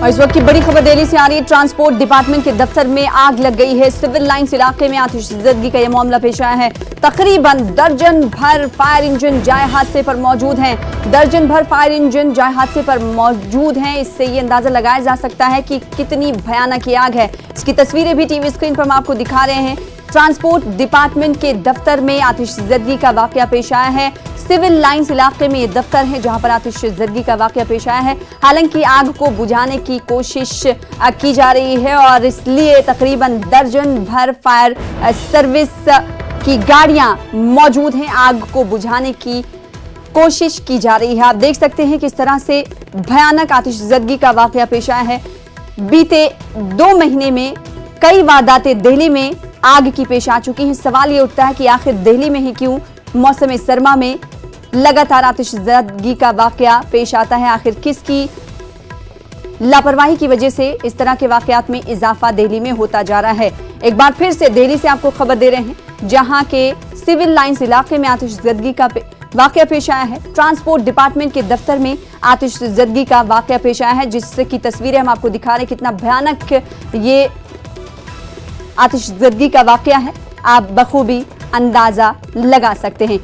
और इस वक्त की बड़ी खबर दिल्ली से आ रही है। ट्रांसपोर्ट डिपार्टमेंट के दफ्तर में आग लग गई है। सिविल लाइंस इलाके में आतिशज़दगी का यह मामला पेश आया है। तकरीबन दर्जन भर फायर इंजन जाए हादसे पर मौजूद हैं। दर्जन भर फायर इंजन जाए हादसे पर मौजूद हैं। इससे ये अंदाजा लगाया जा सकता है कि कितनी भयानक ये आग है। इसकी तस्वीरें भी टीवी स्क्रीन पर हम आपको दिखा रहे हैं। ट्रांसपोर्ट डिपार्टमेंट के दफ्तर में आतिशज़दगी का वाकया पेश आया है। सिविल लाइंस इलाके में ये दफ्तर है जहां पर आतिशज़दगी का वाकया पेश आया है। हालांकि आग को बुझाने की कोशिश की जा रही है और इसलिए तकरीबन दर्जन भर फायर सर्विस की गाड़ियां मौजूद हैं। आग को बुझाने की कोशिश की जा रही है। आप देख सकते हैं किस तरह से भयानक आतिशज़दगी का वाकया पेश आया है। बीते 2 महीने में कई वारदातें दिल्ली में आग की पेश आ चुकी हैं। सवाल ये उठता है कि आखिर दिल्ली में ही क्यों मौसम सरमा में लगातार आतिशज़दगी का वाकया पेश आता है। आखिर किसकी लापरवाही की वजह से इस तरह के वाकयात में इजाफा दिल्ली में होता जा रहा है। एक बार फिर से दिल्ली से आपको खबर दे रहे हैं जहां के सिविल लाइंस इलाके में आतिशज़दगी का वाकया पेश आया है। ट्रांसपोर्ट डिपार्टमेंट के दफ्तर में आतिशज़दगी का वाकया पेश आया है, जिसकी तस्वीरें हम आपको दिखा रहे हैं। कितना भयानक ये आतिशज़दगी का वाकया है, आप बखूबी अंदाजा लगा सकते हैं।